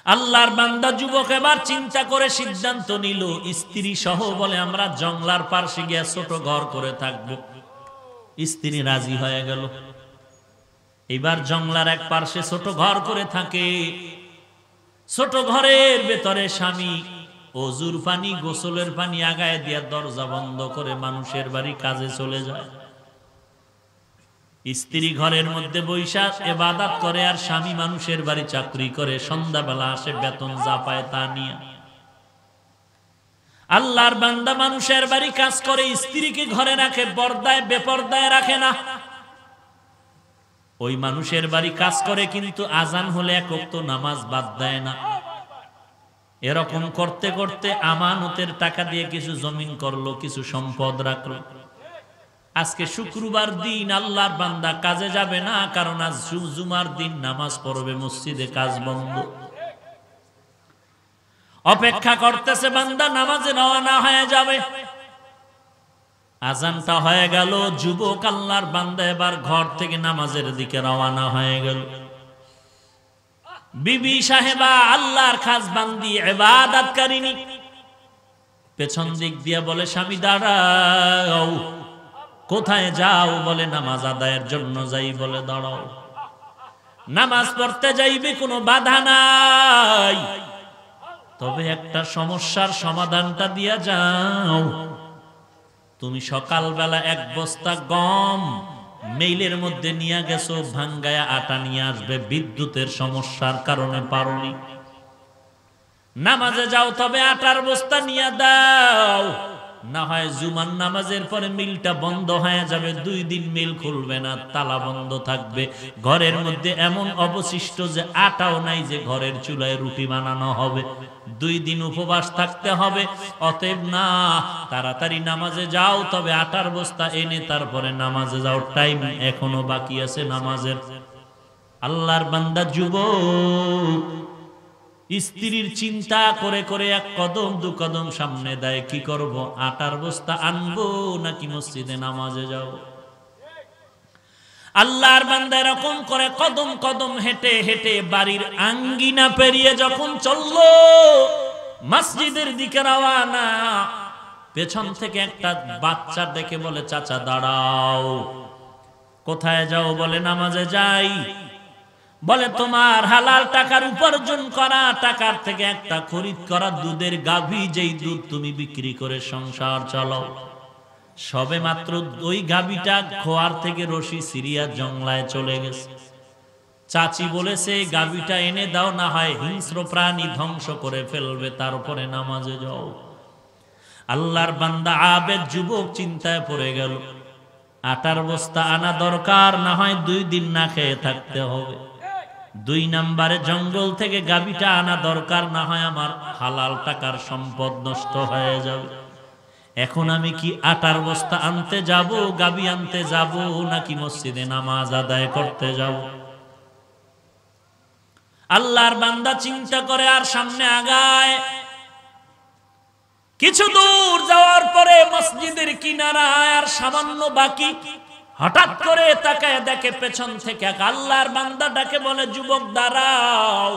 আল্লাহর বান্দা যুবক এবার চিন্তা করে সিদ্ধান্ত নিল, স্ত্রী সহ বলে আমরা জংলার পাশে গিয়ে ছোট ঘর করে থাকবো। স্ত্রী রাজি হয়ে গেল। এবার জংলার এক পাশে ছোট ঘর করে থাকে। ছোট ঘরের ভেতরে স্বামী অজুর পানি গোসলের পানি আগায় দিয়া দরজা বন্ধ করে মানুষের বাড়ি কাজে চলে যায়। স্ত্রী ঘরের মধ্যে বৈশা ইবাদত করে আর স্বামী মানুষের বাড়ি চাকরি করে, সন্ধ্যাবেলা আসে বেতন যা পায় তা নিয়ে। আল্লাহর বান্দা মানুষের বাড়ি কাজ করে, স্ত্রীকে ঘরে রাখে, পর্দায় বেপর্দায় রাখে না। ওই মানুষের বাড়ি কাজ করে কিন্তু আজান হলে এক ওয়াক্ত নামাজ বাদ দেয় না। এরকম করতে করতে আমানতের টাকা দিয়ে কিছু জমিন করলো, কিছু সম্পদ রাখলো। আজকে শুক্রবার দিন আল্লাহর বান্দা কাজে যাবে না, কারণ আজ জুমার দিন নামাজ পড়বে, মসজিদে কাজ বন্ধ। অপেক্ষা করতেছে বান্দা নামাজে রওনা হয়ে যাবে। আজানটা হয়ে গেল, যুবক আল্লাহর বান্দা এবার ঘর থেকে নামাজের দিকে রওনা হয়ে গেল। বিবি সাহেবা আল্লাহর খাস বান্দি ইবাদতকারিনী পেছন দিক দিয়ে বলে, স্বামী দাঁড়াও। কোথায় যাও? বলে নামাজ আদায়ের জন্য যাই। বলে দাঁড়াও, নামাজ পড়তে যাইবে, কোনো বাধা নাই, তবে একটা সমস্যার সমাধানটা দিয়া যাও। তুমি সকালবেলা এক বস্তা গম মেইলের মধ্যে নিয়ে গেছো, ভাঙ্গায়া আটা নিয়ে আসবে, বিদ্যুতের সমস্যার কারণে পারোনি। নামাজে যাও, তবে আটার বস্তা নিয়ে দাও, না হয় জুমার নামাজের পরে মিলটা বন্ধ হয়ে যাবে, 2 দিন মিল খুলবে না, তালা বন্ধ থাকবে। ঘরের মধ্যে এমন অবশিষ্ট যে আটাও নাই যে ঘরের চুলায় রুটি বানানো হবে, 2 দিন উপবাস থাকতে হবে। অতএব না, তাড়াতাড়ি নামাজে যাও, তবে আটার বস্তা এনে তারপরে নামাজে যাও, টাইম এখনো বাকি আছে নামাজের। আল্লাহর বান্দা যুবক স্ত্রীর চিন্তা করে করে এক কদম 2 কদম সামনে দেয়। কি করব? আটার বস্তা আনবো নাকি মসজিদে নামাজে যাব? আল্লাহর বান্দা এরকম করে কদম কদম হেঁটে হেঁটে বাড়ির আঙ্গিনা পেরিয়ে যখন চললো মসজিদের দিকে রওনা, পেছন থেকে একটা বাচ্চা দেখে বলে, চাচা দাঁড়াও। কোথায় যাও? বলে নামাজে যাই। বলে তোমার হালাল টাকার উপার্জন করা টাকার থেকে একটা খরিদ করা দুধের গাভী, যেই দুধ তুমি বিক্রি করে সংসার চালাও, সবে মাত্র ওই গাভীটা খোয়ার থেকে রশি সিরিয়া জংলায় চলে গেছে। চাচি বলেছে গাভীটা এনে দাও, না হয় হিংস্র প্রাণী ধ্বংস করে ফেলবে, তারপরে নামাজে যাও। আল্লাহর বান্দা আবেদ যুবক চিন্তায় পড়ে গেল, আটার বস্তা আনা দরকার, না হয় 2 দিন না খেয়ে থাকতে হবে। 2 নম্বরে জঙ্গল থেকে গাভীটা আনা দরকার, না হয় আমার হালাল টাকার সম্পদ নষ্ট হয়ে যাবে। এখন আমি কি আটার বস্তা আনতে যাব, গাভী আনতে যাব, নাকি মসজিদে নামাজ আদায় করতে যাব? আল্লাহর বান্দা চিন্তা করে আর সামনে আগায়। কিছু দূর যাওয়ার পরে মসজিদের কিনারায় আর সামান্য বাকি, হঠাৎ করে তাকায় দেখে পেছন থেকে আল্লাহর বান্দা ডাকে, বলে যুবক দাঁড়াও।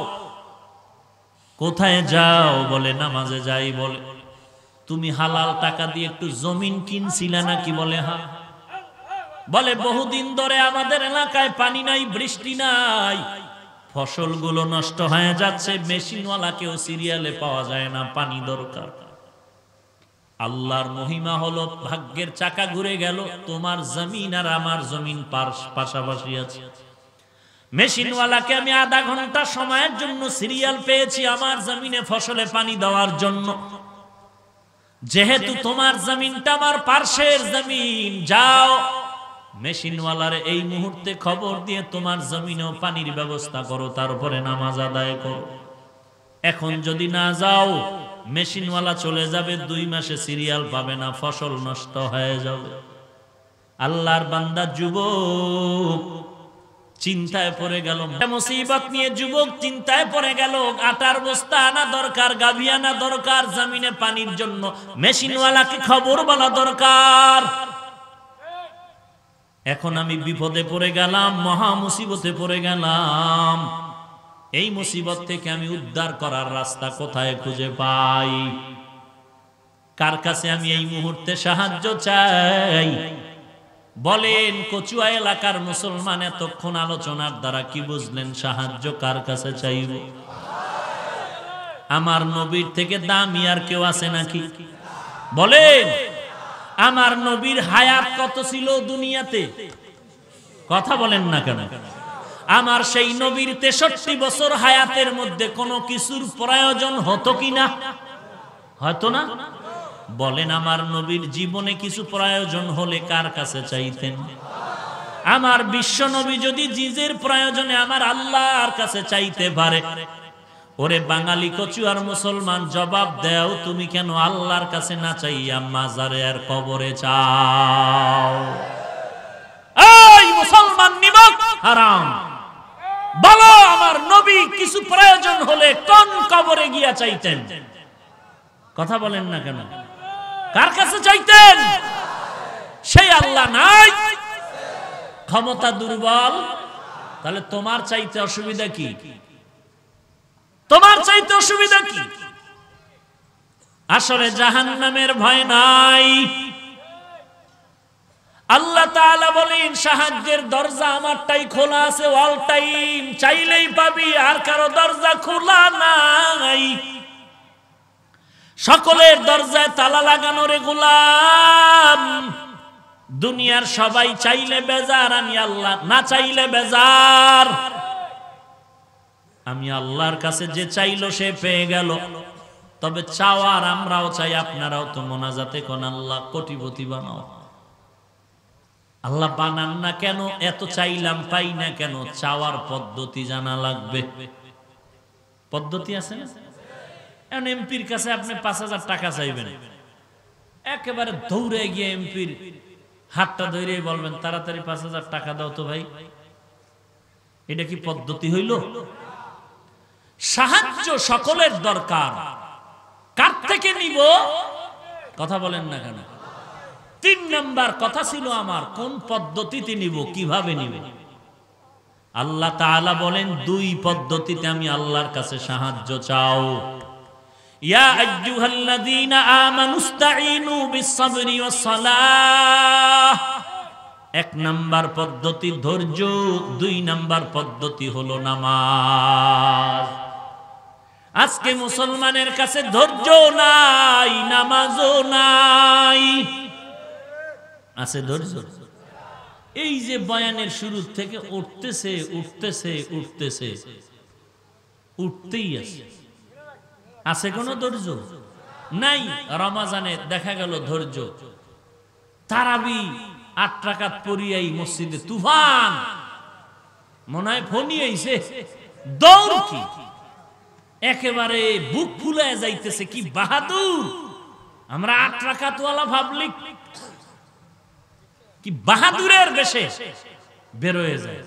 কোথায় যাও? বলে নামাজে যাই। বলে তুমি হালাল টাকা দিয়ে একটু জমিন কিনছিলে নাকি? বলে হ্যাঁ। বলে বহুদিন ধরে আমাদের এলাকায় পানি নাই, বৃষ্টি নাই, ফসলগুলো নষ্ট হয়ে যাচ্ছে, মেশিনওয়ালাকেও সিরিয়ালে পাওয়া যায় না, পানি দরকার। আল্লাহর মহিমা হলো ভাগ্যের চাকা ঘুরে গেল, তোমার জমিন আর আমার জমিন পাশাপাশি আছে। মেশিনওয়ালাকে আমি আধা ঘন্টা সময়ের জন্য সিরিয়াল পেয়েছি আমার জমিনে ফসলে পানি দেওয়ার জন্য। যেহেতু তোমার জমিনটা আমার পার্শ্বের জমিন, যাও মেশিনওয়ালার এই মুহূর্তে খবর দিয়ে তোমার জমিনেও পানির ব্যবস্থা করো, তারপরে নামাজ আদায় করো। এখন যদি না যাও মেশিনওয়ালা চলে যাবে, 2 মাসে সিরিয়াল পাবে না, ফসল নষ্ট হয়ে যাবে। আল্লাহর বান্দা যুবক চিন্তায় পড়ে গেল, মুসিবত নিয়ে যুবক চিন্তায় পড়ে গেল। আটার বস্তা আনা দরকার, গাভী আনা দরকার, জমিনে পানির জন্য মেশিনওয়ালাকে খবর বলা দরকার। এখন আমি বিপদে পড়ে গেলাম, মহা মুসিবতে পড়ে গেলাম। এই মুসিবত থেকে আমি উদ্ধার করার রাস্তা কোথায় খুঁজে পাই? কার কাছে আমি এই মুহূর্তে সাহায্য চাই? বলেন কচুয়া এলাকার মুসলমান, এতক্ষণ আলোচনার দ্বারা কি বুঝলেন? সাহায্য কার কাছে চাইব? আমার নবীর থেকে দামি আর কেউ আছে নাকি? বলেন, আমার নবীর হায়াত কত ছিল দুনিয়াতে? কথা বলেন না কেন? আমার সেই নবীর 63 বছর হায়াতের মধ্যে কোনো কিছুর প্রয়োজন হতো কিনা? হয়তো না। বলেন, আমার নবীর জীবনে কিছু প্রয়োজন হলে কার কাছে চাইতেন? আমার বিশ্ব নবী যদি জিজের প্রয়োজনে আমার আল্লাহর কাছে চাইতে পারে, ওরে বাঙালি কচুয়ার মুসলমান, জবাব দাও, তুমি কেন আল্লাহর কাছে না চাইয়া মাজারে আর কবরে চাও? এই মুসলমান নিমক হারাম, বলো আমার নবী কিছু প্রয়োজন হলে কোন কবরে গিয়া চাইতেন? কথা বলেন না কেন? কার কাছে চাইতেন? সেই আল্লাহ নাই? ক্ষমতা দুর্বল? তাহলে তোমার চাইতে অসুবিধা কি? তোমার চাইতে অসুবিধা কি? আসলে জাহান্নামের ভয় নাই। আল্লাহ তাআলা বলেন, সাহায্যের দরজা আমারটাই খোলা আছে, অল টাইম, চাইলেই পাবি, আর কারো দরজা খোলা নাই। সকলের দরজায় তালা লাগানো রে গোলাম। দুনিয়ার সবাই চাইলে বেজার, আমি আল্লাহ না চাইলে বেজার। আমি আল্লাহর কাছে যে চাইলো সে পেয়ে গেল। তবে চাওয়ার আমরাও চাই, আপনারাও তো মোনাজাতে কোন আল্লাহ কোটিপতি বানাও। আল্লাহ বানান না কেন? এত চাইলাম পাই না কেন? চাওয়ার পদ্ধতি জানা লাগবে। পদ্ধতি আছে না? এখন এমপির কাছে আপনি 5,000 টাকা চাইবেন, একেবারে দৌড়ে গিয়ে এমপির হাতটা ধরে বলবেন, তাড়াতাড়ি 5,000 টাকা দাও তো ভাই। এটা কি পদ্ধতি হইল? সাহায্য সকলের দরকার, কার থেকে নিব? কথা বলেন না কেন? 3 নাম্বার কথা ছিল আমার, কোন পদ্ধতিতে নিব, কিভাবে নিব? আল্লাহ তাআলা বলেন 2 পদ্ধতিতে আমি আল্লাহর কাছে সাহায্য চাও। ইয়া আইয়ুহাল্লাযীনা আমানুস্তাঈনু বিস-সাবরি ওয়াস-সালাহ। 1 নাম্বার পদ্ধতি ধৈর্য, 2 নাম্বার পদ্ধতি হলো নামাজ। আজকে মুসলমানের কাছে ধৈর্য নাই, নামাজও নাই। আছে ধৈর্য? এই যে বয়ানের শুরু থেকে উঠতেছে উঠতেছে উঠতেছে, উঠতেই আছে। আছে কোন ধৈর্য নাই? রমাজানে দেখা গেল ধৈর্য। তারাবি 8 রাকাত পড়িয়াই মসজিদে তুফান, মনে হয় ফনি আইছে, দৌড় কি একেবারে বুক ফুলায় যাইতেছে। কি বাহাদুর! আমরা 8 রাকাত ওয়ালা পাবলিক কি বাহাদুরের বেশে বের হয়ে যায়।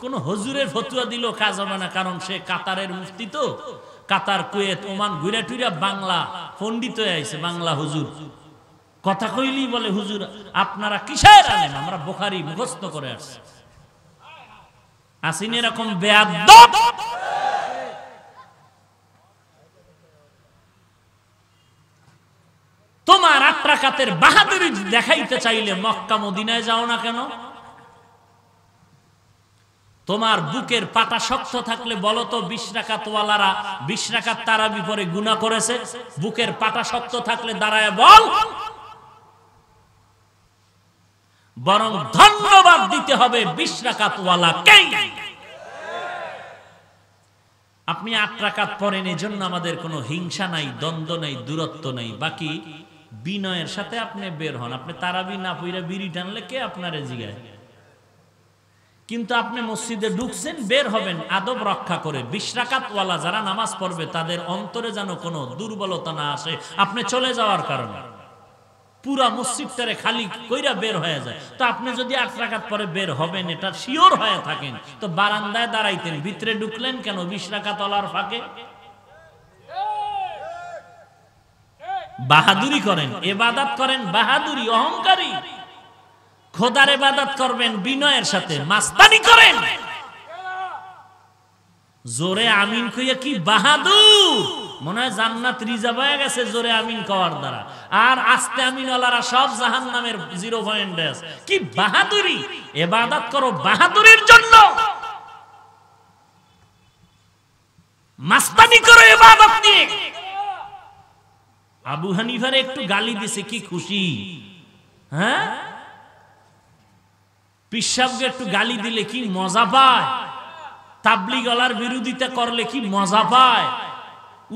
কোন হুজুরের ফতোয়া দিল কাজ হবে না, কারণ সে কাতারের মুফতি, তো কাতার, কুয়েত, ওমান ঘুরে টুইরা বাংলা পণ্ডিত হয়ে আইছে, বাংলা হুজুর। কথা কইলি বলে, হুজুর আপনারা কিসের আলেম? আমরা বুখারী মুখস্থ করে আসছি। আসিন এরকম বেয়াদব। তোমার 8 রাকাতের বাহাদুরি দেখাইতে চাইলে মক্কা মদিনায় যাও না কেন? তোমার বুকের পাটা শক্ত থাকলে বলো তো, 20 রাকাত ওয়ালারা 20 রাকাত তারাবি পরে গুনাহ করেছে? বুকের পাটা শক্ত থাকলে দাঁড়ায় বল। বরং ধন্যবাদ দিতে হবে 20 রাকাত ওয়ালাকে। আপনি 8 রাকাত পড়েন, এজন্য আমাদের কোনো হিংসা নাই, দ্বন্দ্ব নাই, দূরত্ব নাই। বাকি বিনয়ের সাথে আপনি বের হন। আপনি তারাবি না পইরা বিড়ি টানলে কে আপনারে জিগায়? কিন্তু আপনি মসজিদে ঢুকছেন, বের হবেন আদব রক্ষা করে। 20 রাকাত ওয়ালা যারা নামাজ পড়বে তাদের অন্তরে যেন কোনো দুর্বলতা না আসে আপনি চলে যাওয়ার কারণে। পুরা মসজিদটারে খালি কইরা বের হয়ে যায়। তো আপনি যদি 8 রাকাত পরে বের হবেন এটা শিওর হয়ে থাকেন, তো বারান্দায় দাঁড়াইতেন, ভিতরে ঢুকলেন কেন 20 রাকাত ওয়ালার ফাঁকে? বাহাদুরি করেন, ইবাদত করেন বাহাদুরি, অহংকারী। খোদার ইবাদত করবেন বিনয়ের সাথে, মাস্তানি করেন। জোরে আমিন কইয়া কি বাহাদুর, মনে হয় জান্নাত রিজার্ভ হয়ে গেছে জোরে আমিন কওয়ার দ্বারা। আর আস্তে আমিন ওয়ালারা সব জাহান্নামের 0 পয়েন্টে আছে। কি বাহাদুরি! ইবাদত করো বাহাদুরির জন্য, মাস্তানি করো ইবাদত নিয়ে। আবু হানিফার একটু গালি দিছে, কি খুশি! হ্যাঁ, পিসাবকে একটু গালি দিলে কি মজা পায়, তাবলিগলার বিরোধিতা করলে কি মজা পায়,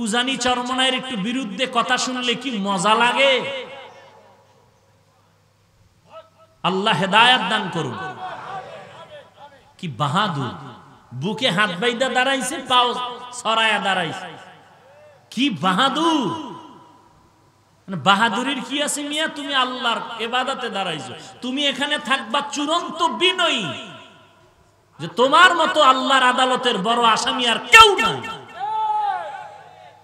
উজানি চরমনায়ের একটু বিরুদ্ধে কথা শুনলে কি মজা লাগে। আল্লাহ হেদায়েত দান করুন। কি বাহাদুর! বুকে হাত বাইদা দাঁড়াইছে, পাও ছড়ায়া দাঁড়াইছে। কি বাহাদুর! বাহাদুরির কি আছে মিয়া? তুমি আল্লাহর ইবাদতে দাঁড়াইছো, তুমি এখানে থাকবা চূড়ান্ত বিনয়ী, যে তোমার মতো আল্লাহর আদালতের বড় আসামি আর কেউ নাই।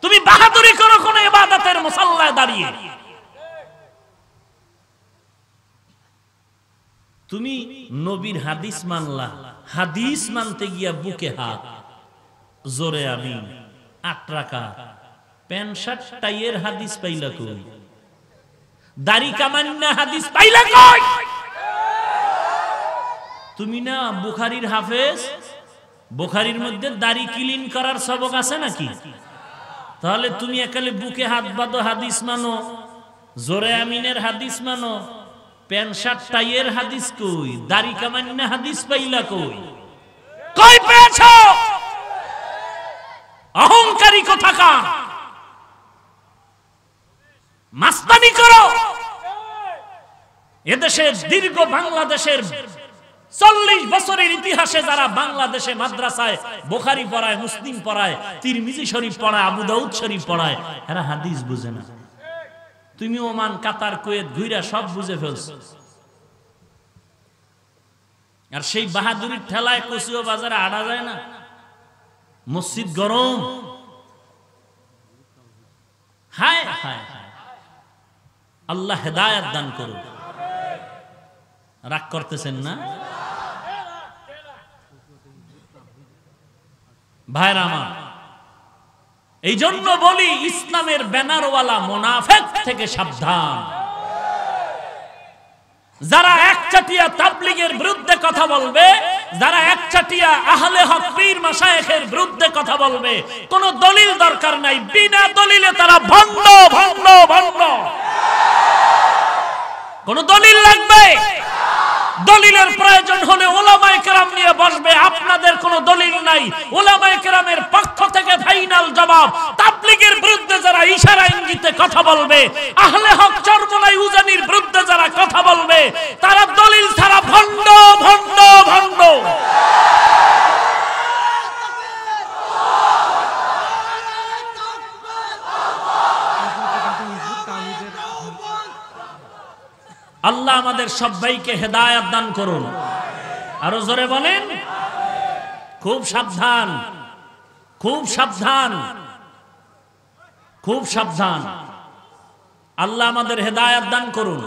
তুমি বাহাদুরি করো কোন ইবাদতের মুসাল্লায় দাঁড়িয়ে। তুমি নবীর হাদিস মানলা, হাদিস মানতে গিয়া বুকে হাত, জোরে আমিন, 8 রাকাত, প্যান্ট শার্ট টাইয়ের হাদিস পাইলা কই? দাড়ি কামান্না হাদিস পাইলা কই? তুমি না বুখারীর হাফেজ, বুখারীর মধ্যে দাড়ি ক্লিন করার সবক আছে নাকি? তাহলে তুমি একালে বুকে হাত বাঁধো হাদিস মানো, জোরে আমিনের হাদিস মানো, প্যান্ট শার্ট টাইয়ের হাদিস কই? দাড়ি কামান্না হাদিস পাইলা কই? কই পেয়েছো? অহংকারী কোথাকার! মাস্তানি করো। এদেশের দীর্ঘ বাংলাদেশের 40 বছরের ইতিহাসে যারা বাংলাদেশে মাদ্রাসায় বুখারী পড়ায়, মুসলিম পড়ায়, তিরমিজি শরীফ পড়ায়, আবু দাউদ শরীফ পড়ায়, এরা হাদিস বুঝে না। তুমি ওমান, কাতার, কুয়েত ঘুরে সব বুঝে ফেলছো। আর সেই বাহাদুরির ঠেলায় কচুয়া বাজারে আড়া যায় না। মসজিদ গরম, হায় হায়, আল্লাহ হেদায়েত দান করুন। রাগ করতেছেন না ভাইরা আমার? এই জন্য বলি, ইসলামের ব্যানারওয়ালা মুনাফিক থেকে সাবধান। যারা একচাটিয়া তাবলীগের বিরুদ্ধে কথা বলবে, যারা একচাটিয়া আহলে হক পীর মাশায়েখের বিরুদ্ধে কথা বলবে, কোন দলিল দরকার নাই, বিনা দলিলে তারা ভণ্ড ভণ্ড ভণ্ড। কোন দলিল লাগবে? দলিলের প্রয়োজন হলে উলামায়ে কেরাম নিয়ে বসবে। আপনাদের কোনো দলিল নাই, উলামায়ে কেরামের পক্ষ থেকে ফাইনাল জবাব। তাবলীগের বিরুদ্ধে যারা ইশারা ইঙ্গিতে কথা বলবে, আহলে হক চরমনাই উজানির বিরুদ্ধে যারা কথা বলবে, তারা দলিল ছাড়া ভণ্ড ভণ্ড ভণ্ড। আল্লাহ আমাদের সবাইকে হেদায়েত দান করুন। আরো জোরে বলেন, খুব সাবধান, খুব সাবধান, খুব সাবধান। আল্লাহ আমাদের হেদায়েত দান করুন।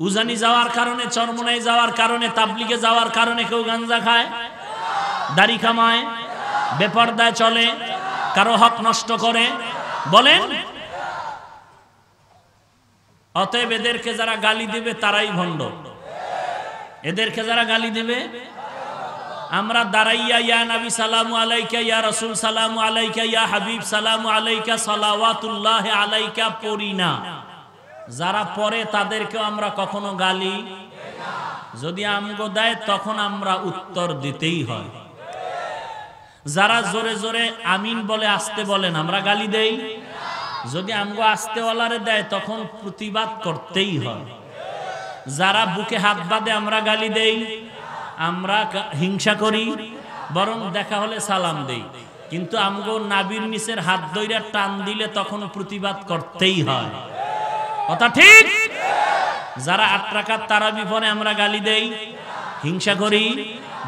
উজানি যাওয়ার কারণে, চরমনাই যাওয়ার কারণে, তাবলীগে যাওয়ার কারণে কেউ গাঞ্জা খায়, দাড়ি কামায়, বেপরদায় চলে, কারো হক নষ্ট করে, বলেন? অতএব এদেরকে যারা গালি দিবে তারাই ভণ্ড। এদেরকে যারা গালি দিবে, আমরা দাঁড়াইয়া ইয়া নবী সালামু আলাইকা, ইয়া রাসূল সালামু আলাইকা, ইয়া হাবিব সালামু আলাইকা, সালাওয়াতুল্লাহি আলাইকা পড়ি না। যারা পড়ে তাদেরকেও আমরা কখনো গালি, যদি আমগো দেয় তখন আমরা উত্তর দিতেই হয়। যারা জোরে জোরে আমিন বলে, আস্তে বলেন, আমরা গালি দেই। যদি আমগো আস্তে ওয়ালারে দেয় তখন প্রতিবাদ করতেই হয়। যারা বুকে হাত বাঁধে আমরা গালি দেই, আমরা হিংসা করি, বরং দেখা হলে সালাম দেই। কিন্তু আমগো নাবির নিচের হাত ধইরা টান দিলে তখন প্রতিবাদ করতেই হয়। কথা ঠিক? যারা 8 রাকাত তারাবি পড়ে আমরা গালি দেই, হিংসা করি,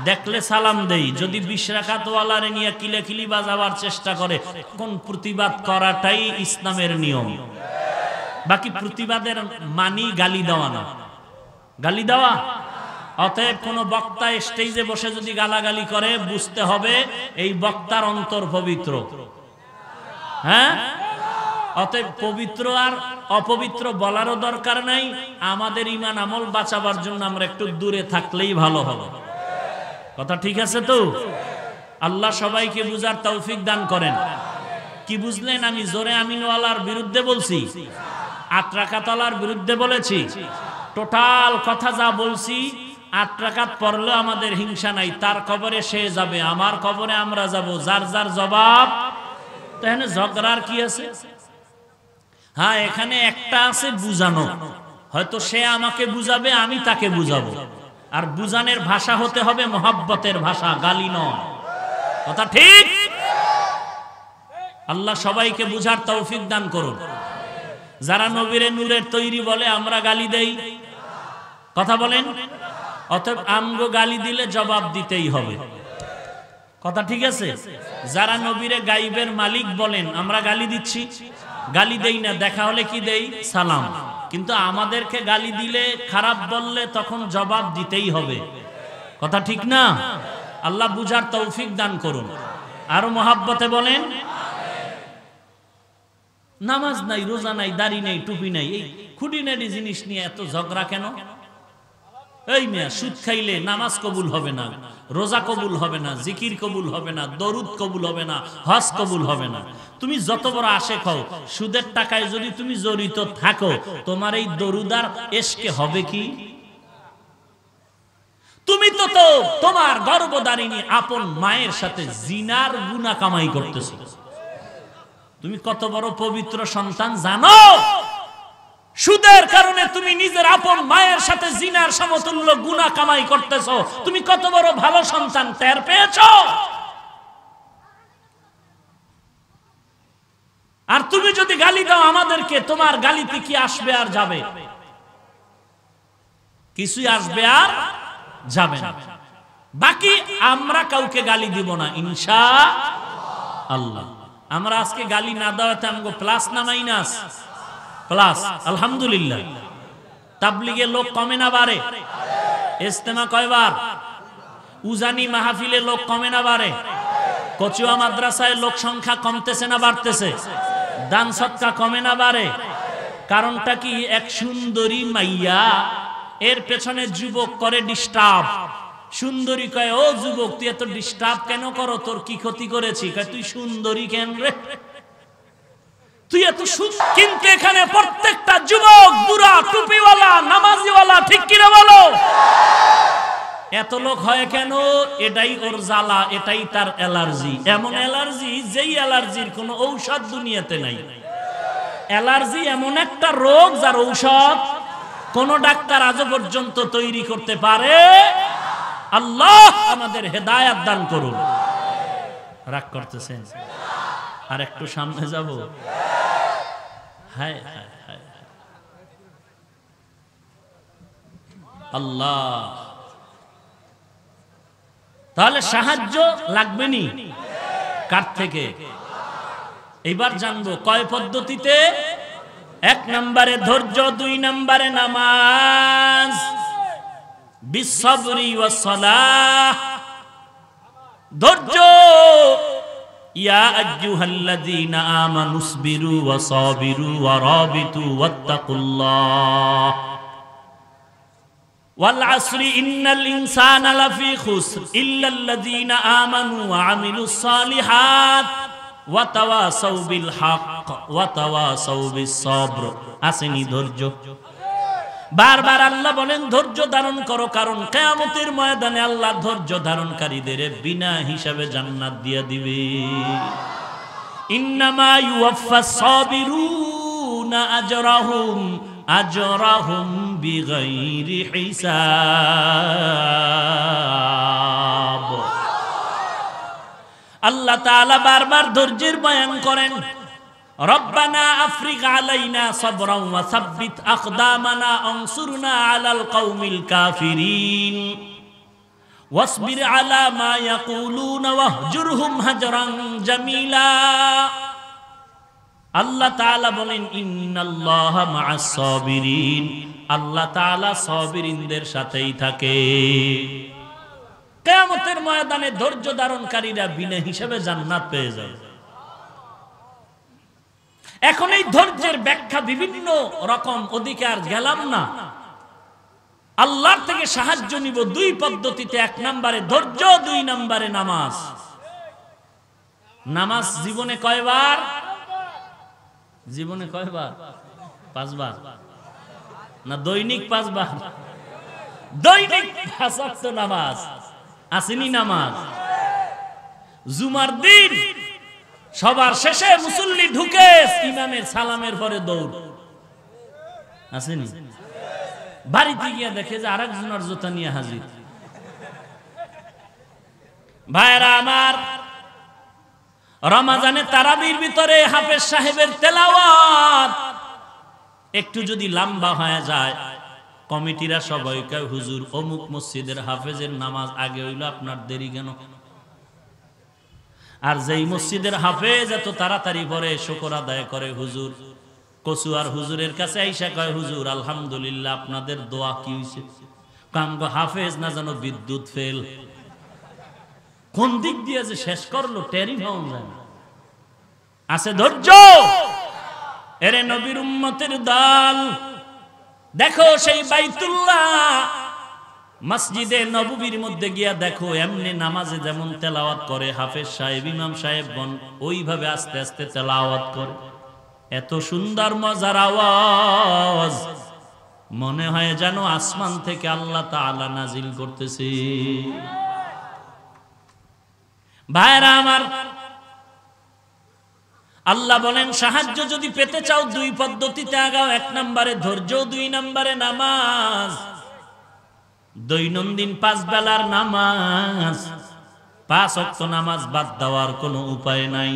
দেখলে সালাম দেই। যদি 20 রাকাত ওয়ালারে নিয়ে কিলাকিলি বাজাবার চেষ্টা করে, কোন প্রতিবাদ করাটাই ইসলামের নিয়ম। বাকি প্রতিবাদের মানি গালি দেওয়া না। গালি দেওয়া অতএব কোন বক্তা স্টেজে বসে যদি গালাগালি করে বুঝতে হবে এই বক্তার অন্তর পবিত্র। হ্যাঁ, অতএব পবিত্র আর অপবিত্র বলারও দরকার নাই, আমাদের ঈমান আমল বাঁচাবার জন্য আমরা একটু দূরে থাকলেই ভালো হবে। কথা ঠিক আছে তো? আল্লাহ সবাইকে বুঝার তৌফিক দান করেন। কি বুঝলেন? আমি জোরে আমিনওয়ালার বিরুদ্ধে বলছি, 8 রাকাতওয়ালার বিরুদ্ধে বলেছি। টোটাল কথা যা বলছি, 8 রাকাত পড়লে আমাদের হিংসা নাই, তার কবরে সে যাবে, আমার কবরে আমরা যাব, যার যার জবাব। তো এখানে ঝগড়ার কি আছে? হ্যাঁ, এখানে একটা আছে বুঝানো, হয়তো সে আমাকে বুঝাবে, আমি তাকে বুঝাবো, আর বুঝানোর ভাষা হতে হবে মহব্বতের ভাষা, গালি নয়। কথা ঠিক? আল্লাহ সবাইকে বুঝার তৌফিক দান করুন। যারা নবীরে নূরের তৈরি বলে আমরা গালি দেই, কথা বলেন, অতএব আমগো গালি দিলে জবাব দিতেই হবে। কথা ঠিক আছে? যারা নবীরে গাইবের মালিক বলেন আমরা গালি দিচ্ছি, গালি দেই না, দেখা হলে কি দেই? সালাম। কিন্তু আমাদেরকে গালি দিলে, খারাপ বললে তখন জবাব দিতেই হবে। কথা ঠিক না? আল্লাহ বুঝার তৌফিক দান করুন। আরো মহাব্বতে বলেন। নামাজ নাই, রোজা নাই, দাড়ি নাই, টুপি নাই, এই খুঁটিনাটি জিনিস নিয়ে এত ঝগড়া কেন? এই মিয়া, সুদ খাইলে নামাজ কবুল হবে না, রোজা কবুল হবে না, জিকির কবুল হবে না, দরুদ কবুল হবে না, হজ কবুল হবে না। তুমি যত বড় আশেক হও, সুদের টাকায় যদি তুমি জড়িত থাকো, তোমার এই দরুদ আর ইশকে হবে কি? তুমি তো তোমার গর্ভধারিণী আপন মায়ের সাথে জিনার গুনাহ কামাই করতেছো। তুমি কত বড় পবিত্র সন্তান জানো? সুদের কারণে তুমি নিজের আপন মায়ের সাথে জিনার সমতুল্য গুনাহ কামাই করতেছো। তুমি কত বড় ভালো সন্তান টের পেয়েছো? আর তুমি যদি গালি দাও আমাদেরকে, তোমার গালিতে কি আসবে আর যাবে? কিছুই আসবে আর যাবে না। বাকি আমরা কাউকে গালি দিব না ইনশাআল্লাহ। আমরা আজকে গালি না দেওয়াতে আমগো প্লাস না মাইনাস? প্লাস, আলহামদুলিল্লাহ। তাবলিগে লোক কমে না বাড়ে? ইজতেমা কয়বার? উজানি মাহফিলে লোক কমে না বাড়ে? কচুয়া মাদ্রাসায় লোক সংখ্যা কমতেছে না বাড়তেছে? দান সদকা কমে না বাড়ে? কারণটা কি? এক সুন্দরী মাইয়া, এর পেছনে যুবক করে ডিস্টার্ব। সুন্দরী কয়, ও যুবক তুই এত ডিস্টার্ব কেন করো, তোর কি ক্ষতি করেছি? কয় তুই সুন্দরী কেন রে, তুই এত সুন্দর। কিন্তু এখানে প্রত্যেকটা যুবক বুড়া, টুপিওয়ালা, নামাজিওয়ালা, ঠিক কিনা বলো? এত লোক হয় কেন? এটাই ওর জ্বালা, এটাই তার অ্যালার্জি। এমন অ্যালার্জি যেই অ্যালার্জির কোনো ঔষধ দুনিয়াতে নাই। অ্যালার্জি এমন একটা রোগ যার ঔষধ কোন ডাক্তার আজ পর্যন্ত তৈরি করতে পারে। আল্লাহ আমাদের হেদায়েত দান করুন। রাগ করতেছেন? আর একটু সামনে যাব। হায় হায় হায়, আল্লাহ। তাহলে সাহায্য লাগবে নি কার থেকে? এইবার জানবো কয় পদ্ধতিতে। 1 নম্বরে ধৈর্য, 2 নম্বরে নামাজ, বিসবরি ওয়াস সালাহ। ধৈর্য, ইয়া আইয়ুহাল্লাযীনা আমানুসবিরু ওয়া সাবিরু ওয়া রাবিতু ওয়াত্তাকুল্লাহ ওয়াল আসরি ইন্নাল ইনসানা লাফি খুসর ইল্লাল্লাযীনা আমানু ওয়া আমিলুস সালিহাত ওয়া তাওয়াসাউ বিল হক ওয়া তাওয়াসাউ বিস সবর। আসেনি ধৈর্য? বারবার আল্লাহ বলেন ধৈর্য ধারণ করো, কারণ কিয়ামতের ময়দানে আল্লাহ ধৈর্য ধারণকারীদের বিনা হিসাবে জান্নাত দিয়ে দিবে। ইন্নামা ইউওয়াফাস সাবিরুনা আজরাহুম বিগাইরি হিসাব। আল্লাহ তাআলা বারবার ধৈর্যের বয়ান করেন। রব্বানা আফরিগ আলাইনা সাবরান ওয়া সাব্বিত আকদামানা আনসুরনা আলাল কওমিল কাফিরিন ওয়াসবির আলা মা ইয়াকুলুনা ওয়াহজুরহুম হাজরান জামিলা। আল্লাহ তাআলা বলেন ইন্নাল্লাহা মা'আস সাবিরিন, আল্লাহ তাআলা সাবিরিনদের সাথেই থাকে। কিয়ামতের ময়দানে ধৈর্য ধারণকারীরা বিনা হিসাবে জান্নাত পেয়ে যাবে। এখন এই ধৈর্যের ব্যাখ্যা বিভিন্ন রকম, অধিকার গেলাম না। আল্লাহর থেকে সাহায্য নিব দুই পদ্ধতিতে, এক নম্বরে ধৈর্য, দুই নম্বরে নামাজ। নামাজ জীবনে কয়বার? জীবনে কয়বার? 5 বার না দৈনিক 5 বার? দৈনিক 5 ওয়াক্ত নামাজ। আসেনি নামাজ? জুমার দিন সবার শেষে মুসল্লি ঢুকে ইমামের সালামের পরে দৌড়। আসেনি? বাড়িতে গিয়ে দেখে যে আরেকজনের জুতা নিয়ে হাজির। ভাইরা আমার, রমাজানে তারাবির ভিতরে হাফেজ সাহেবের তেলাওয়াত একটু যদি লম্বা হয়ে যায়, কমিটিরা সবাই কয় হুজুর অমুক মসজিদের হাফেজের নামাজ আগে হইল, আপনার দেরি কেন? আর যেই মসজিদের হাফেজ এত তাড়াতাড়ি পড়ে শুকর আদায় করে হুজুর, কচুয়ার হুজুরের কাছে আইসা কয় হুজুর আলহামদুলিল্লাহ আপনাদের দোয়া কি হইছে? কামগো হাফেজ না জানো বিদ্যুৎ ফেল, কোন দিক দিয়ে যে শেষ করলো টেরি পাওয়া যায় না। আছে ধৈর্য? এরে নবীর উম্মতের দল, দেখো সেই বাইতুল্লাহ মসজিদে নববীর মধ্যে গিয়া দেখো, এমনি নামাজে যেমন তেলাওয়াত করে হাফেজ সাহেব, ইমাম সাহেবগণ ওইভাবে আস্তে আস্তে তেলাওয়াত করে। এত সুন্দর মজার আওয়াজ, মনে হয় যেন আসমান থেকে আল্লাহ তাআলা নাজিল করতেছে। ভাইরা আমার, আল্লাহ বলেন সাহায্য যদি পেতে চাও দুই পদ্ধতিতে আগাও, এক নম্বরে ধৈর্য, দুই নম্বরে নামাজ। দৈনন্দিন 5 বেলার নামাজ, 5 ওয়াক্ত নামাজ বাদ দেওয়ার কোনো উপায় নাই।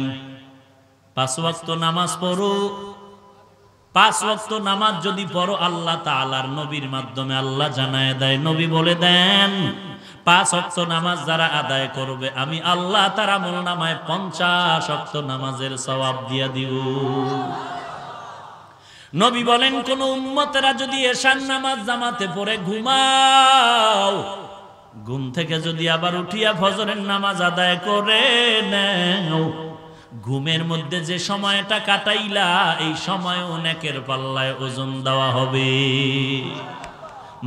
5 ওয়াক্ত নামাজ পড়ো। 5 ওয়াক্ত নামাজ যদি পড়ো, আল্লাহ তাআলার নবীর মাধ্যমে আল্লাহ জানায় দেয়, নবী বলে দেন 5 ওয়াক্ত নামাজ যারা আদায় করবে আমি আল্লাহ তার আমলনামায় 50 ওয়াক্ত নামাজের সওয়াব দিয়া দিব। নবী বলেন কোন উম্মতেরা যদি এশার নামাজ জামাতে পড়ে ঘুমাও, ঘুম থেকে যদি আবার উঠিয়া ফজরের নামাজ আদায় করে নাও, ঘুমের মধ্যে যে সময়টা কাটাইলা এই সময়ও নেকের পাল্লায় ওজন দেওয়া হবে।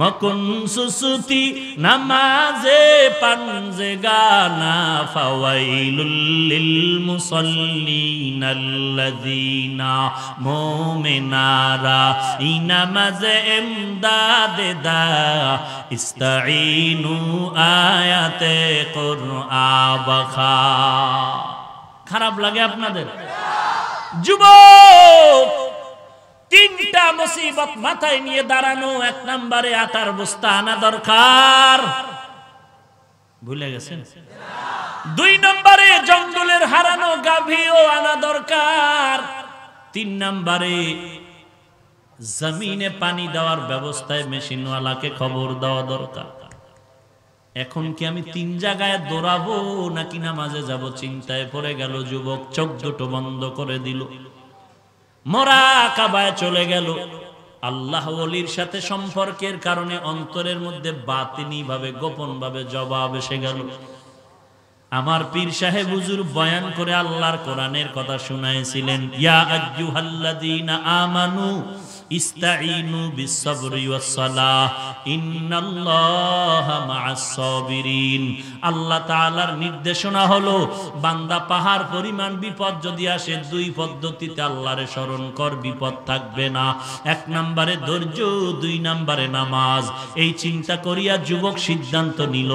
মকুন সুসুতি নামাজে পাঞ্জে গানা ফাওয়াইলুল লিল মুসাল্লিন আল্লাযিনা মুমিনারা ইনামাজে ইমদাদে দা ইস্তাঈনু আয়াতে কুরআবাখা। খারাপ লাগে আপনাদের? যুবক, 3টা মুসিবত মাথায় নিয়ে দাঁড়ানো। এক নম্বরে আটার বস্তা আনা দরকার, ভুলে গেছেন? 2 নম্বরে জঙ্গলের হারানো গাভীও আনা দরকার। 3 নম্বরে জমিনে পানি দেওয়ার ব্যবস্থায় মেশিনওয়ালাকে খবর দেওয়া দরকার। এখন কি আমি 3 জায়গায় দৌড়াবো নাকি নামাজে যাব? চিন্তায় পড়ে গেল যুবক, চোখ দুটো বন্ধ করে দিল, মুরাকাবায় চলে গেল। আল্লাহ ওলির সাথে সম্পর্কের কারণে অন্তরের মধ্যে বাতিনি ভাবে গোপন ভাবে জবাব এসে গেল। আমার পীর সাহেব হুজুর বয়ান করে আল্লাহর কোরআনের কথা শুনাইছিলেন, ইয়া আইয়ুহাল্লাযীনা আমানু ইস্তাঈনু বিস-সাবরি ওয়াস-সালাহ ইন্নাল্লাহা মা'আস সাবিরিন। আল্লাহ তাআলার নির্দেশনা হলো বান্দা পাহাড় পরিমাণ বিপদ যদি আসে 2 পদ্ধতিতে আল্লাহরে স্মরণ কর, বিপদ থাকবে না। 1 নম্বরে ধৈর্য, 2 নম্বরে নামাজ। এই চিন্তা করিয়া যুবক সিদ্ধান্ত নিল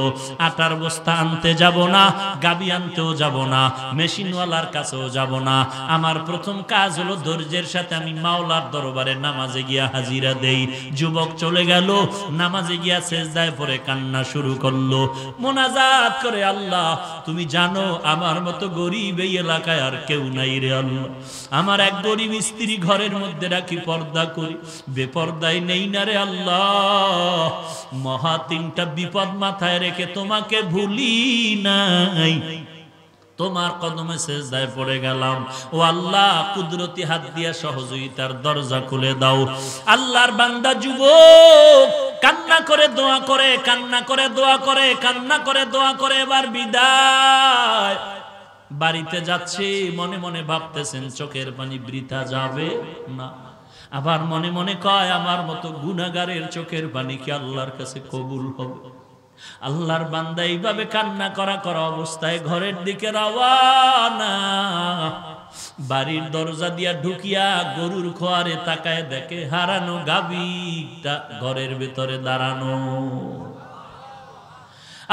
আটার বস্তা আনতে যাব না, গাবি আনতেও যাব না, মেশিনওয়ালার কাছেও যাব না। আমার প্রথম কাজ হলো ধৈর্যের সাথে আমি মাওলার দরবারে নামাজে গিয়া হাজিরা দেই। যুবক চলে গেল, নামাজে গিয়া সেজদায় পড়ে কান্না শুরু করলো, মোনাজাত করে, আল্লাহ তুমি জানো আমার মতো গরিব এই এলাকায় আর কেউ নাই রে আল্লাহ। আমার এক গরিব স্ত্রী ঘরের মধ্যে রাখি, পর্দা করি, বেপর্দায় নেই না রে আল্লাহ। মহা 3টা বিপদ মাথায় রেখে তোমাকে ভুলি নাই। তোমার কদমে সেজদায় পড়ে গেলাম। ও আল্লাহ, কুদরতি হাত দিয়া সহযোগিতার দরজা খুলে দাও। আল্লাহর বান্দা যুবক কান্না করে দোয়া করে, কান্না করে দোয়া করে, কান্না করে দোয়া করে, এবার বিদায়। বাড়িতে যাচ্ছে, মনে মনে ভাবতেছেন চোখের পানি বৃথা যাবে না। আবার মনে মনে কয়, আমার মতো গুনাহগারের চোখের পানি কি আল্লাহর কাছে কবুল হবে? আল্লাহর বান্দা এইভাবে কান্না করা অবস্থায় ঘরের দিকে রওয়ানা। বাড়ির দরজা দিয়া ঢুকিয়া গরুর খোয়ারে তাকায় দেখে হারানো গাভীটা ঘরের ভিতরে দাঁড়ানো।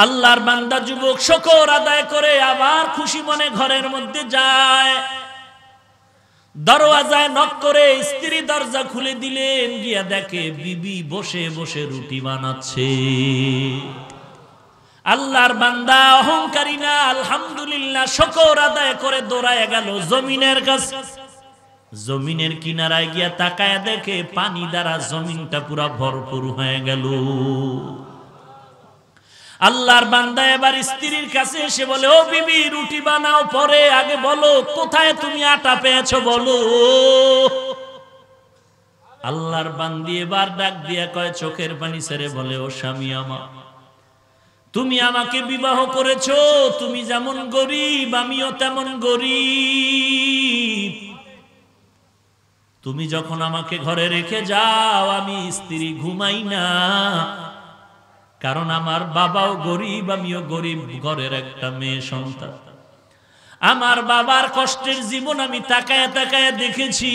আল্লাহর বান্দা যুবক শুকর আদায় করে আবার খুশি মনে ঘরের মধ্যে যায়। দরওয়াজায় নক করে স্ত্রী দরজা খুলে দিলেন, গিয়া দেখে বিবি বসে বসে রুটি বানাচ্ছে। আল্লাহর বান্দা অহংকারী না, আলহামদুলিল্লাহ শুকর আদায় করে দৌড়ায় গেল জমিনের কাছে। জমিনের কিনারায় গিয়া তাকায় দেখে পানি দ্বারা জমিনটা পুরা ভরপুর হয়ে গেল। আল্লাহর বান্দা এবার স্ত্রীর কাছে এসে বলে, ও বিবি রুটি বানাও, পরে আগে বলো কোথায় তুমি আটা পেয়েছো বলো। আল্লাহর বান্দি এবার ডাক দিয়া কয়, চোখের পানি ছেড়ে বলে, ও স্বামী আমার, তুমি আমাকে বিবাহ করেছো, তুমি যেমন গরিব আমিও তেমন গরিব। তুমি যখন আমাকে ঘরে রেখে যাও, আমি স্ত্রী ঘুমাই না, কারণ আমার বাবাও গরিব আমিও গরিব ঘরের একটা মেয়ে সন্তান। আমার বাবার কষ্টের জীবন আমি তাকায় তাকায় দেখেছি।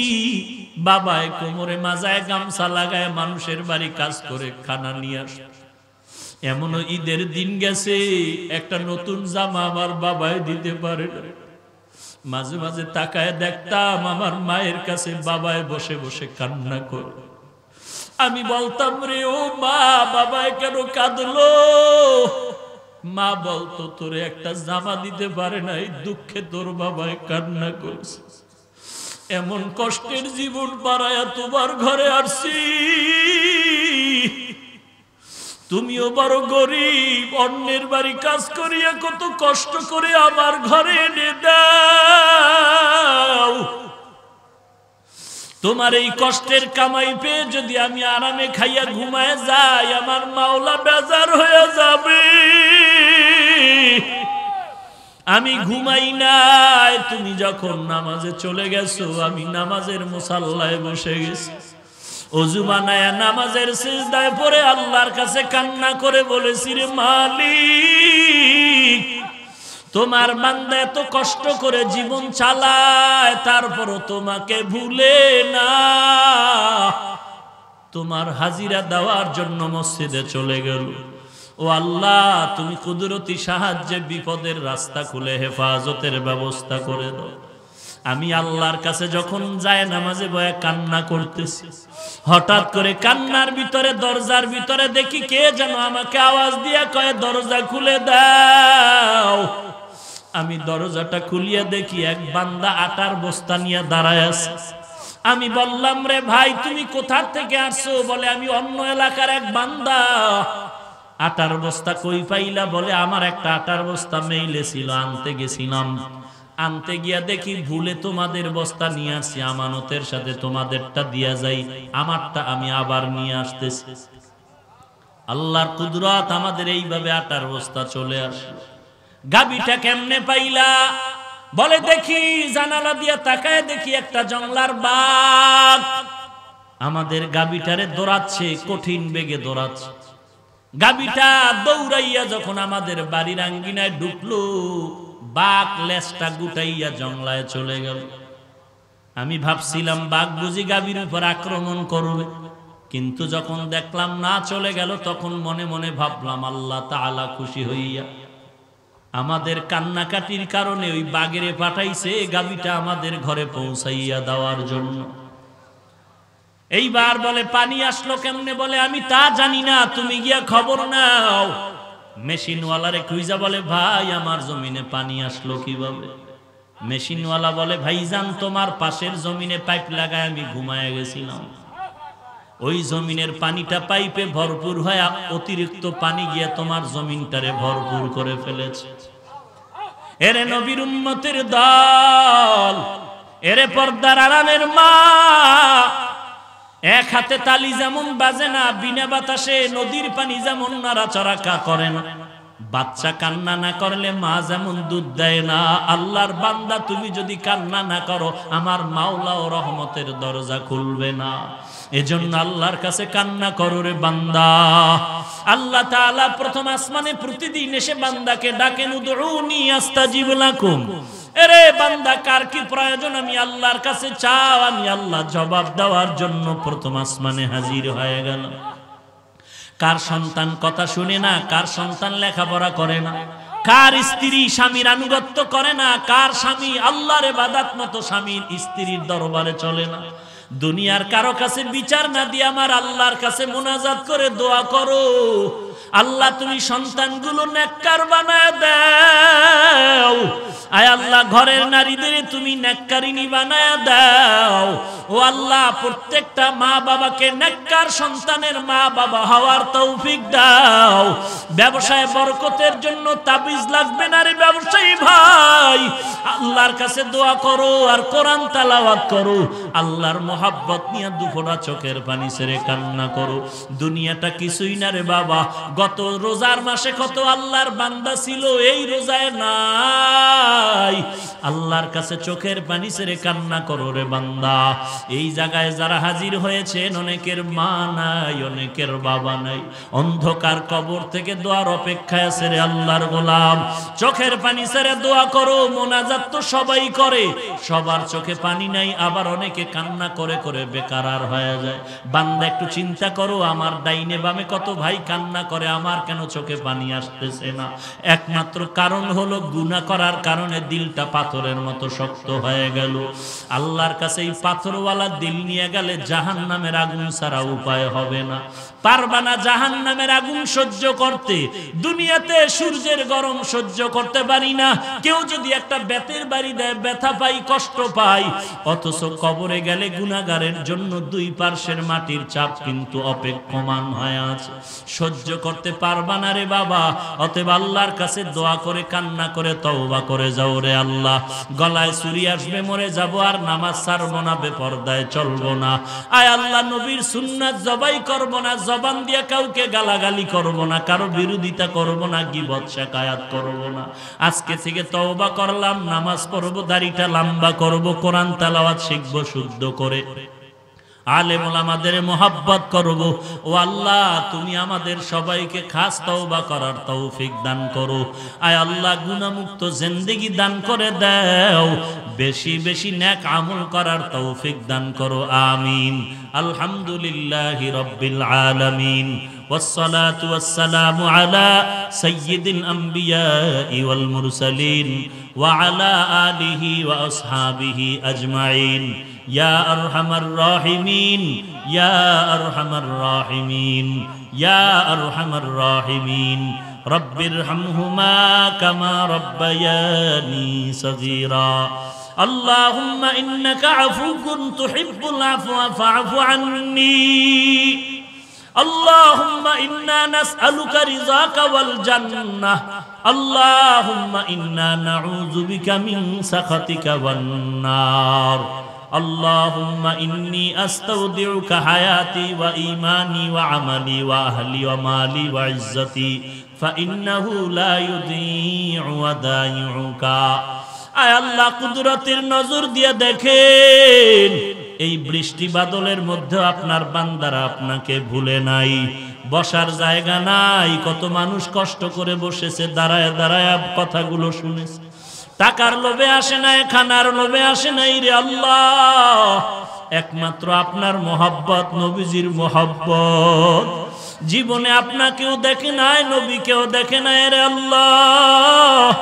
বাবায় কোমরে মাজায় গামছা লাগায় মানুষের বাড়ি কাজ করে খানা নিয়ে আসে। এমনও ঈদের দিন গেছে একটা নতুন জামা আমার বাবায় দিতে পারে না। মাঝে মাঝে তাকায় দেখতাম আমার মায়ের কাছে বাবায় বসে বসে কান্না করে। আমি বলতাম, রে ও মা, বাবায় কেন কাঁদলো? মা বলতো, তোরে একটা জামা দিতে পারে নাই, দুঃখে তোর বাবায় কান্না করছে। এমন কষ্টের জীবন পারায়া তোমার ঘরে আসছি, তুমিও বড় গরিব, অন্যের বাড়ি কাজ করিয়া কত কষ্ট করে আমার ঘরে এনে দাও। তোমার এই কষ্টের কামাই পেয়ে যদি আমি আরামে খাইয়া ঘুমায় যাই, আমার মাওলা বেজার হয়ে যাবে। আমি ঘুমাই নাই, তুমি যখন নামাজে চলে গেছো আমি নামাজের মুসাল্লায় বসে গেছি। ওযু বানায়া নামাজের সিজদায় পড়ে আল্লাহর কাছে কান্না করে বলেছি, রে মালিক, তোমার বান্দা এত কষ্ট করে জীবন চালায়, তারপরও তোমাকে ভুলে না। তোমার হাজিরা দেওয়ার জন্য মসজিদে চলে গেল। ও আল্লাহ, তুমি কুদরতি সাহায্যে বিপদের রাস্তা খুলে হেফাজতের ব্যবস্থা করে দাও। আমি আল্লাহর কাছে যখন যায় নামাজে বয়ে কান্না করতেছি, হঠাৎ করে কান্নার ভিতরে দরজার ভিতরে দেখি কে যেন আমাকে আওয়াজ দিয়া কয়, দরজা খুলে দাও। আমি দরজাটা খুলিয়া দেখি এক বান্দা আটার বস্তা নিয়ে দাঁড়ায় আছে। আমি বললাম, রে ভাই, তুমি কোথা থেকে আসছো? বলে, আমি অন্য এলাকার এক বান্দা। আটার বস্তা কই পাইলা? বলে, আমার একটা আটার বস্তা মেইলে ছিল, আনতে গেছিলাম। আনতে গিয়া দেখি ভুলে তোমাদের বস্তা নিয়ে আসছি, আমানতের সাথে তোমাদেরটা দিয়া যাই, আমারটা আমি আবার নিয়ে আসতেছি। আল্লাহর কুদরত, আমাদের এইভাবে আটার বস্তা চলে আসে। গাবিটা কেমনে পাইলা? বলে, দেখি জানালা দিয়া তাকায় দেখি একটা জংলার বাঘ আমাদের গাবিটারে দৌড়াচ্ছে, কঠিন বেগে দৌড়াচ্ছে। গাবিটা দৌড়াইয়া যখন আমাদের বাড়ির আঙ্গিনায় ঢুকলো, বাঘ লেজটা গুটাইয়া জংলায় চলে গেল। আমি ভাবছিলাম বাঘ বুঝি গাবির উপর আক্রমণ করবে, কিন্তু যখন দেখলাম না চলে গেল, তখন মনে মনে ভাবলাম আল্লাহ তাআলা খুশি হইয়া আমাদের কান্নাকাটির কারণে ওই বাঘেরে পাঠাইছে গাবিটা আমাদের ঘরে পৌঁছাইয়া দেওয়ার জন্য। এইবার বলে, পানি আসলো কেমনে? বলে, আমি তা জানি না, তুমি গিয়া খবর নাও। মেশিনওয়ালারে খুঁজা বলে, ভাই, আমার জমিনে পানি আসলো কিভাবে? মেশিনওয়ালা বলে, ভাইজান, তোমার পাশের জমিনে পাইপ লাগায় আমি ঘুমায় গেছিলাম, ওই জমিনের পানিটা পাইপে ভরপুর হয়ে অতিরিক্ত পানি গিয়ে তোমার জমিনটারে ভরপুর করে ফেলেছে। এরে নবীর উম্মতের দল, এরে পর্দার আড়ালের মা, এক হাতে তালি যেমন বাজে না, বিনা বাতাসে নদীর পানি যেমন নাড়াচড়া করে না, বাচ্চা কান্না না করলে মা যেমন দুধ দেয় না, আল্লাহর বান্দা তুমি যদি কান্না না করো আমার মাওলা ও রহমতের দরজা খুলবে না। এজন্য আল্লাহর কাছে কান্না করো রে বান্দা। আল্লাহ তাআলা প্রথম আসমানে প্রতিদিন এসে বান্দাকে ডাকেন, উদউনি আস্তাজিব লাকুম। এরে বান্দা, কার কি প্রয়োজন আমি আল্লাহর কাছে চাও, আমি আল্লাহ জবাব দেওয়ার জন্য প্রথম আসমানে হাজির হয়ে গেল। কার সন্তান কথা শুনে না, কার সন্তান লেখাপড়া করে না, কার স্ত্রী স্বামীর আনুগত্য করে না, কার স্বামী আল্লাহর ইবাদত মতো স্বামীর স্ত্রীর দরবারে চলে না, দুনিয়ার কারো কাছে বিচার না দিয়ে আমার আল্লাহর কাছে মুনাজাত করে দোয়া করো, আল্লাহ তুমি সন্তানগুলো নেককার বানায় দাও। আয় আল্লাহ, ঘরের নারীদের তুমি নেককারিনী বানায় দাও। ও আল্লাহ, প্রত্যেকটা মা বাবাকে নেককার সন্তানের মা বাবা হওয়ার তৌফিক দাও। ব্যবসায় বরকতের জন্য তাবিজ লাগবে না রে ব্যবসায়ী ভাই, আল্লাহর কাছে দোয়া করো আর কোরআন তেলাওয়াত করো, আল্লাহর মোহাব্বত নিয়ে দুফোঁটা চোখের পানি ছেড়ে কান্না করো। দুনিয়াটা কিছুই না রে বাবা। গত রোজার মাসে কত আল্লাহর বান্দা ছিল, এই রোজায় নাই। আল্লাহর কাছে চোখের পানি ছেড়ে কান্না করো রে বান্দা। এই জায়গায় যারা হাজির হয়েছেন, অনেকের মা নাই, অনেকের বাবা নাই, অন্ধকার কবর থেকে দোয়ার অপেক্ষায় আছে রে আল্লাহর গোলাম। চোখের পানি ছেড়ে দোয়া করো। মোনাজাত তো সবাই করে, সবার চোখে পানি নাই, আবার অনেকে কান্না করে করে বেকার হয়ে যায়। বান্দা একটু চিন্তা করো, আমার ডাইনে বামে কত ভাই কান্না করে, আমার কেন চোখে পানি আসতেছে না? একমাত্র কারণ হলো গুনাহ করার কারণে দিলটা পাথরের মতো শক্ত হয়ে গেল। আল্লাহর কাছে এই পাথরওয়ালা দিল নিয়ে গেলে জাহান্নামের আগুন ছাড়া উপায় হবে না। পারবা না জাহান্নামের আগুন সহ্য করতে। দুনিয়াতে সূর্যের গরম সহ্য করতে পারি না, কেউ যদি একটা বেতের বাড়ি দেয় ব্যথা পাই, কষ্ট পাই, অথচ কবরে গেলে গুনাহগারের জন্য দুই পার্শ্বের মাটির চাপ কিন্তু অপেক্ষমান হয়ে আছে। সহ্য করতে পারবা না রে বাবা। অতএব আল্লাহর কাছে দোয়া করে কান্না করে তওবা করে যাও রে আল্লাহ। গলায় ছুরি আসবে, মরে যাব, আর নামাজ ছাড়বো না, বেপরদায় চলবো না। আয় আল্লাহ, নবীর সুন্নাত জবাই করবো না, জবান দিয়ে কাউকে গালাগালি করবো না, কারো বিরোধিতা করবো না, গীবত শিকায়াত করবো না। আজকে থেকে তওবা করলাম, নামাজ পড়বো, দাড়িটা লম্বা করবো, কোরআন তেলাওয়াত শিখবো শুদ্ধ করে, আলেম ওলামাদের মোহাব্বত করব। ও আল্লাহ, তুমি আমাদের সবাইকে খাস তওবা করার তৌফিক দান করো। আয় আল্লাহ, গুনাহমুক্ত জিন্দেগি দান করে দাও, বেশি বেশি নেক আমল করার তৌফিক দান করো। আমিন। আলহামদুলিল্লাহি রাব্বিল আলামিন, والصلاة والسلام على سيد الأنبياء والمرسلين وعلى آله وأصحابه أجمعين يا أرحم الراحمين يا أرحم الراحمين يا أرحم الراحمين رب ارحمهما كما ربياني صغيرا اللهم إنك عفو تحب العفو فاعف عني اللهم إنا نسألك رضاك والجنة اللهم إنا نعوذ بك من سخطك والنار اللهم إني أستودعك حياتي وإيماني وعملي وأهلي ومالي وعزتي فإنه لا يضيع ودائعك আয় আল্লাহ, কুদরতের নজর দিয়ে দেখেন, এই বৃষ্টি বাদলের মধ্যে আপনার বান্দারা আপনাকে ভুলে নাই। বসার জায়গা নাই, কত মানুষ কষ্ট করে বসেছে, দাঁড়ায় দাঁড়ায় কথাগুলো শুনেছে। টাকার লোভে আসে নাই, খানার লোভে আসে নাই রে আল্লাহ, একমাত্র আপনার মোহাব্বত, নবীজির মোহাব্বত। জীবনে আপনাকেও দেখে নাই, নবীকেও দেখে নাই রে আল্লাহ।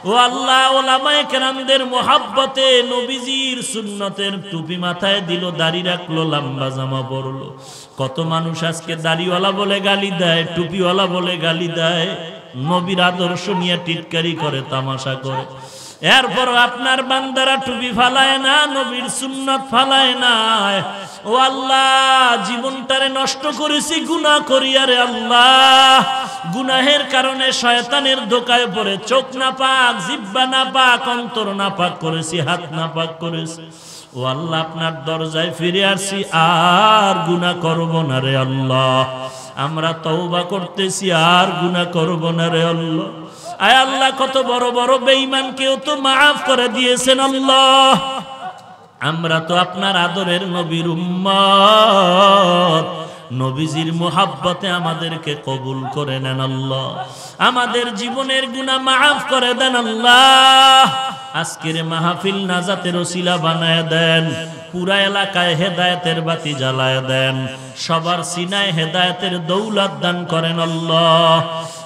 ও আল্লাহ, ওলামায়ে কেরামদের মোহাব্বতে নবীজির সুন্নতের টুপি মাথায় দিল, দাড়ি রাখলো, লম্বা জামা পরলো। কত মানুষ আজকে দাড়িওয়ালা বলে গালি দেয়, টুপিওয়ালা বলে গালি দেয়, নবীর আদর্শ নিয়ে টিটকারি করে, তামাশা করে। এরপর আপনার বান্দারা টুপি ফালায় না, নবীর সুন্নাত ফালায় না। ও আল্লাহ, জীবনটারে নষ্ট করেছি গুনাহ করিয়া রে আল্লাহ। গুনাহের কারণে শয়তানের ধোঁকায় পড়ে চোখ না পাক, জিহ্বা না পাক, অন্তর না পাক করেছি, হাত না পাক করেছি। ও আল্লাহ, আপনার দরজায় ফিরে আসছি, আর গুনাহ করব না রে আল্লাহ। আমরা তওবা করতেছি, আর গুনাহ করব না রে আল্লাহ। আয় আল্লাহ, কত বড় বড় বেঈমানকেও তো মাফ করে দিয়েছেন আল্লাহ। আমরা তো আপনার আদরের নবীর উম্মত, নবীজির মুহাব্বতে আমাদেরকে কবুল করে নেন আল্লাহ। আমাদের জীবনের গুনাহ মাফ করে দেন আল্লাহ। আজকের মাহফিল নাজাতের ওসিলা বানায় দেন, পুরা এলাকায় হেদায়েতের বাতি জ্বালায় দেন, সবার সিনায় হেদায়েতের দৌলত দান করেন আল্লাহ।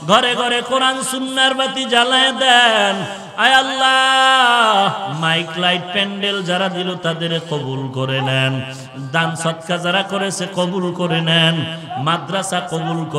ঘরে ঘরে কোরআন সুন্নাহর বাতি জ্বালায় দেন। আয় আল্লাহ, মাইক লাইট প্যান্ডেল যারা দিল তাদের কবুল করে নেন, দান সদকা যারা করেছে কবুল করে নেন, মাদ্রাসা কবুল